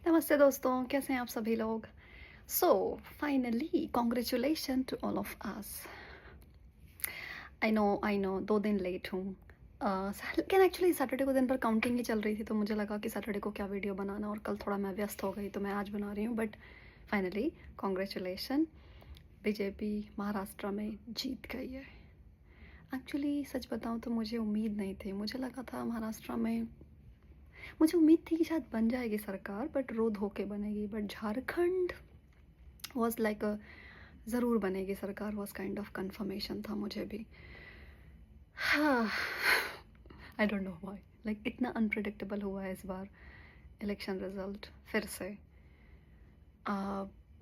नमस्ते दोस्तों, कैसे हैं आप सभी लोग? So finally congratulation to all of us. I know 2 दिन लेट हूँ। लेकिन एक्चुअली सैटरडे को दिन भर काउंटिंग ही चल रही थी, तो मुझे लगा कि सैटरडे को क्या वीडियो बनाना, और कल थोड़ा मैं व्यस्त हो गई तो मैं आज बना रही हूँ। But finally congratulation, BJP Maharashtra में जीत गई है। एक्चुअली सच बताऊँ तो मुझे उम्मीद नहीं थी। मुझे लगा था महाराष्ट्र में, मुझे उम्मीद थी कि शायद बन जाएगी सरकार, बट रो धो के बनेगी। बट झारखंड वॉज लाइक अ ज़रूर बनेगी सरकार, वॉज काइंड ऑफ कंफर्मेशन था मुझे भी। हाँ, I don't know why, like इतना अनप्रिडिक्टेबल हुआ है इस बार इलेक्शन रिजल्ट फिर से।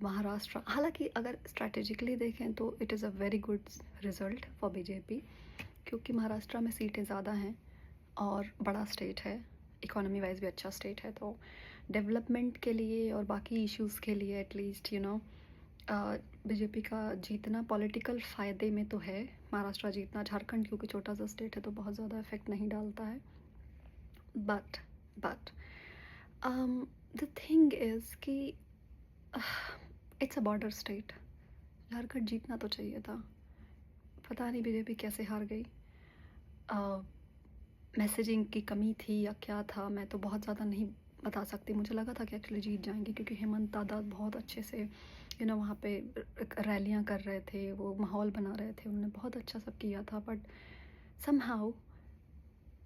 महाराष्ट्र, हालांकि अगर स्ट्रैटेजिकली देखें तो it is a very good result for BJP, क्योंकि महाराष्ट्र में सीटें ज़्यादा हैं और बड़ा स्टेट है, इकोनॉमी वाइज भी अच्छा स्टेट है, तो डेवलपमेंट के लिए और बाकी इश्यूज़ के लिए एटलीस्ट बीजेपी का जीतना पॉलिटिकल फ़ायदे में तो है। महाराष्ट्र जीतना, झारखंड क्योंकि छोटा सा स्टेट है तो बहुत ज़्यादा इफेक्ट नहीं डालता है। बट द थिंग इज़ कि it's a border state, Jharkhand जीतना तो चाहिए था। पता नहीं बीजेपी कैसे हार गई। मैसेजिंग की कमी थी या क्या था, मैं तो बहुत ज़्यादा नहीं बता सकती। मुझे लगा था कि एक्चुअली जीत जाएंगे, क्योंकि हेमंत दादा बहुत अच्छे से वहाँ पे रैलियाँ कर रहे थे, वो माहौल बना रहे थे, उन्होंने बहुत अच्छा सब किया था। बट समहाउ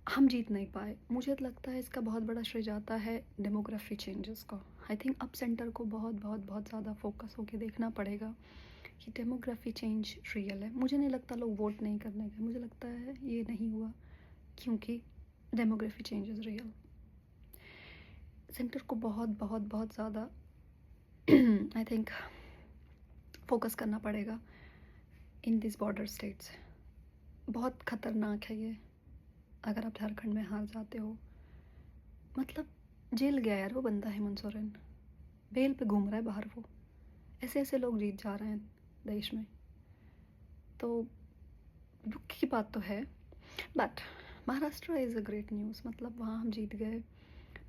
हम जीत नहीं पाए। मुझे तो लगता है इसका बहुत बड़ा श्रेय जाता है डेमोग्राफी चेंजेस को। आई थिंक अब सेंटर को बहुत बहुत बहुत ज़्यादा फोकस होकर देखना पड़ेगा कि डेमोग्राफी चेंज रियल है। मुझे नहीं लगता लोग वोट नहीं करने गए, मुझे लगता है ये नहीं हुआ क्योंकि demography change is real. Centre को बहुत बहुत बहुत ज़्यादा आई थिंक फोकस करना पड़ेगा इन दिस बॉर्डर स्टेट्स। बहुत ख़तरनाक है ये, अगर आप झारखंड में हार जाते हो। मतलब जेल गया यार वो बंदा, हेमंत सोरेन बेल पे घूम रहा है बाहर। वो ऐसे ऐसे लोग जीत जा रहे हैं देश में, तो दुख की बात तो है। But Maharashtra is a great news, मतलब वहाँ हम जीत गए।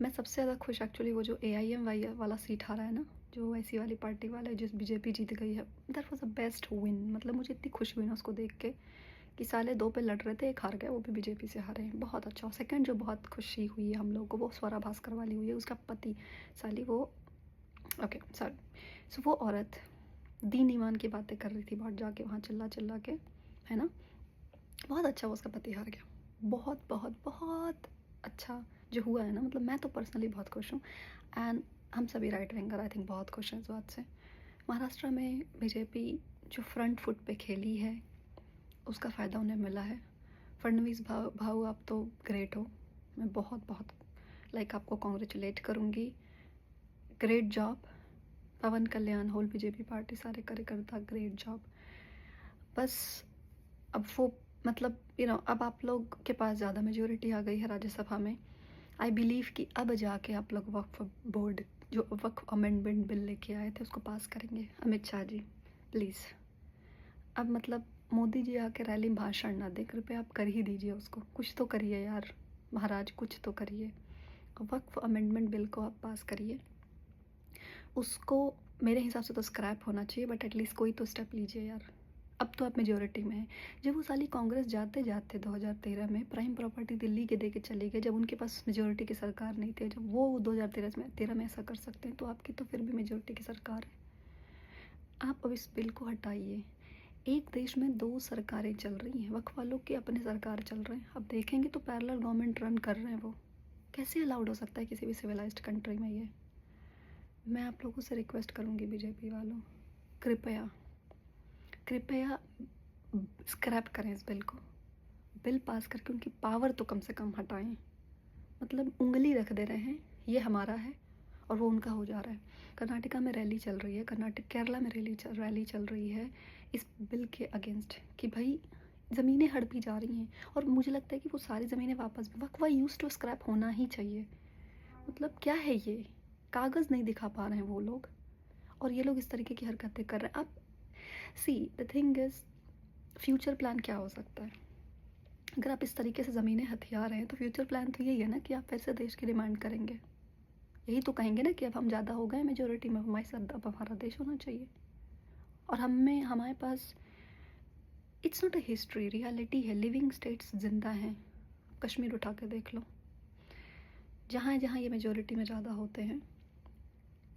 मैं सबसे ज़्यादा खुश एक्चुअली वो जो AIM वाला सीट हारा है ना, जो वैसी वाली पार्टी वाला है, जिस बीजेपी जीत गई है, that was a best win. मतलब मुझे इतनी खुशी हुई ना उसको देख के कि साले दो पे लड़ रहे थे, एक हार गया, वो भी बीजेपी से हारे हैं, बहुत अच्छा। और सेकंड जो बहुत खुशी हुई है हम लोग को, वो स्वरा भास्कर वाली हुई है, उसका पति साली वो, ओके सॉरी, सो वो औरत दीन ईमान की बातें कर रही थी बाहर जाके, वहाँ चिल्ला चिल्ला के, है ना। बहुत अच्छा वो उसका पति हार गया, बहुत बहुत बहुत अच्छा जो हुआ है ना। मतलब मैं तो पर्सनली बहुत खुश हूँ, एंड हम सभी राइट विंगर आई थिंक बहुत खुश हैं इस बात से। महाराष्ट्र में बीजेपी जो फ्रंट फुट पे खेली है उसका फ़ायदा उन्हें मिला है। फडणवीस भाऊ आप तो ग्रेट हो, मैं बहुत बहुत लाइक आपको कॉन्ग्रेचुलेट करूँगी। Great job. Pawan Kalyan, whole BJP party, सारे कार्यकर्ता, ग्रेट जॉब। बस अब वो मतलब अब आप लोग के पास ज़्यादा मेजोरिटी आ गई है राज्यसभा में। आई बिलीव कि अब जाके आप लोग वक्फ बोर्ड, जो वक्फ अमेंडमेंट बिल लेके आए थे, उसको पास करेंगे। अमित शाह जी प्लीज़, अब मतलब मोदी जी आके रैली में भाषण ना दें, कृपया आप कर ही दीजिए उसको, कुछ तो करिए यार महाराज, कुछ तो करिए। वक्फ अमेंडमेंट बिल को आप पास करिए, उसको मेरे हिसाब से तो स्क्रैप होना चाहिए, बट एटलीस्ट कोई तो स्टेप लीजिए यार। अब तो आप मेजोरिटी में है। जब वो साली कांग्रेस जाते जाते 2013 में प्राइम प्रॉपर्टी दिल्ली के दे के चली गई, जब उनके पास मेजोरिटी की सरकार नहीं थी, जब वो 2013 में ऐसा कर सकते हैं, तो आपकी तो फिर भी मेजोरिटी की सरकार है। आप अब इस बिल को हटाइए। एक देश में दो सरकारें चल रही हैं, वक्फ वालों की अपने सरकार चल रहे हैं, अब देखेंगे तो पैरेलल गवर्नमेंट रन कर रहे हैं। वो कैसे अलाउड हो सकता है किसी भी सिविलाइज्ड कंट्री में ये। मैं आप लोगों से रिक्वेस्ट करूँगी बीजेपी वालों, कृपया कृपया स्क्रैप करें इस बिल को, बिल पास करके उनकी पावर तो कम से कम हटाएं। मतलब उंगली रख दे रहे हैं ये हमारा है और वो उनका हो जा रहा है। कर्नाटका में रैली चल रही है, केरला में रैली चल रही है इस बिल के अगेंस्ट, कि भाई ज़मीनें हड़पी जा रही हैं। और मुझे लगता है कि वो सारी ज़मीनें वापस, वक्फ यूज टू स्क्रैप होना ही चाहिए। मतलब क्या है ये, कागज़ नहीं दिखा पा रहे हैं वो लोग, और ये लोग इस तरीके की हरकतें कर रहे हैं। अब see the thing is, future plan क्या हो सकता है? अगर आप इस तरीके से ज़मीनें हथिया रहे हैं तो फ्यूचर प्लान तो यही है ना कि आप फिर से देश की डिमांड करेंगे, यही तो कहेंगे ना कि अब हम ज़्यादा हो गए मेजोरिटी में, हमारे साथ अब हमारा देश होना चाहिए। और हमें हमारे पास it's not a history, reality है, लिविंग स्टेट्स जिंदा हैं। कश्मीर उठा के देख लो, जहाँ जहाँ ये मेजोरिटी में ज़्यादा होते हैं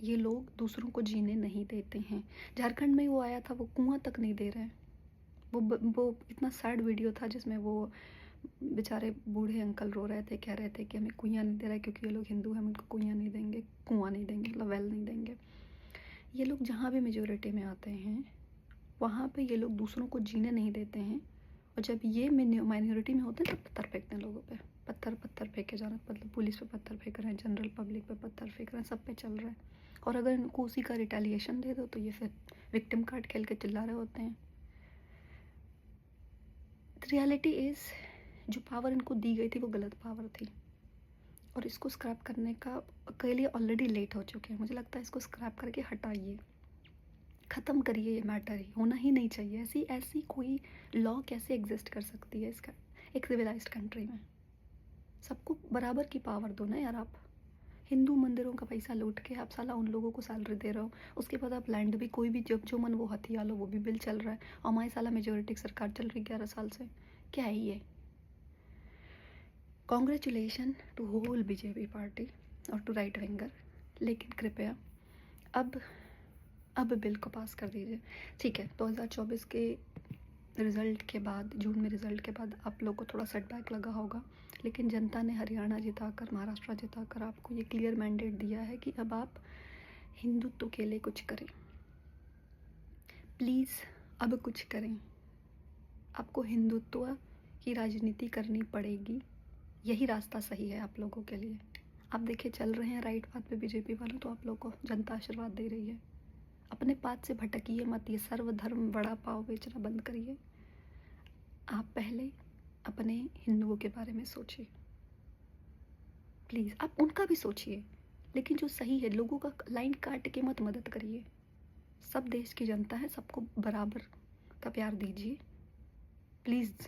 ये लोग दूसरों को जीने नहीं देते हैं। झारखंड में वो आया था, वो कुआं तक नहीं दे रहे हैं। वो इतना सैड वीडियो था जिसमें वो बेचारे बूढ़े अंकल रो रहे थे, कह रहे थे कि हमें कुइयाँ नहीं दे रहा है क्योंकि ये लोग हिंदू हैं, हम इनको कुइयाँ नहीं देंगे, कुआं नहीं देंगे, मतलब वेल नहीं देंगे। ये लोग जहाँ भी मेजोरिटी में आते हैं वहाँ पे ये लोग दूसरों को जीने नहीं देते हैं। और जब ये माइनॉरिटी में होते हैं तब पत्थर फेंकते हैं लोगों पे, पत्थर फेंके जा रहे हैं, मतलब पुलिस पे पत्थर फेंक रहे हैं, जनरल पब्लिक पे पत्थर फेंक रहे हैं, सब पे चल रहा है। और अगर इनको उसी का रिटेलिएशन दे दो तो ये फिर विक्टिम कार्ड खेल के चिल्ला रहे होते हैं। रियलिटी इज़ जो पावर इनको दी गई थी वो गलत पावर थी, और इसको स्क्रैप करने का के लिए ऑलरेडी लेट हो चुके हैं। मुझे लगता है इसको स्क्रैप करके हटाइए, ख़त्म करिए, ये मैटर ही होना ही नहीं चाहिए। ऐसी ऐसी कोई लॉ कैसे एग्जिस्ट कर सकती है इसका एक सिविलाइज्ड कंट्री में? सबको बराबर की पावर दो ना यार। आप हिंदू मंदिरों का पैसा लूट के आप साला उन लोगों को सैलरी दे रहे हो, उसके बाद आप लैंड भी कोई भी जब जो मन वो हथिया लो, वो भी बिल चल रहा है। और हमारी साला मेजोरिटी सरकार चल रही 11 साल से। क्या है ये? Congratulation to whole BJP party और टू राइट विंगर, लेकिन कृपया अब बिल को पास कर दीजिए। ठीक है, 2024 के रिज़ल्ट के बाद, जून में रिज़ल्ट के बाद आप लोग को थोड़ा सेटबैक लगा होगा, लेकिन जनता ने हरियाणा जिताकर, महाराष्ट्र जिताकर आपको ये क्लियर मैंडेट दिया है कि अब आप हिंदुत्व के लिए कुछ करें। प्लीज़ अब कुछ करें। आपको हिंदुत्व की राजनीति करनी पड़ेगी, यही रास्ता सही है आप लोगों के लिए। आप देखिए चल रहे हैं राइट पाथ पे बीजेपी वालों, तो आप लोग को जनता आशीर्वाद दे रही है। अपने पाथ से भटकिए मत, ये सर्वधर्म वड़ा पाव बेचना बंद करिए। आप पहले अपने हिंदुओं के बारे में सोचिए, प्लीज़। आप उनका भी सोचिए, लेकिन जो सही है, लोगों का लाइन काट के मत मदद करिए। सब देश की जनता है, सबको बराबर का प्यार दीजिए प्लीज़।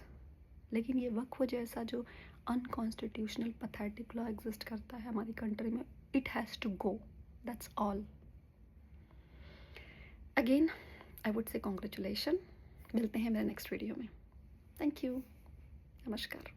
लेकिन ये वक्फ जैसा जो अनकॉन्स्टिट्यूशनल पैथेटिक लॉ एग्जिस्ट करता है हमारी कंट्री में, it has to go, that's all. Again I would say congratulation. मिलते हैं मेरे नेक्स्ट वीडियो में। थैंक यू, नमस्कार।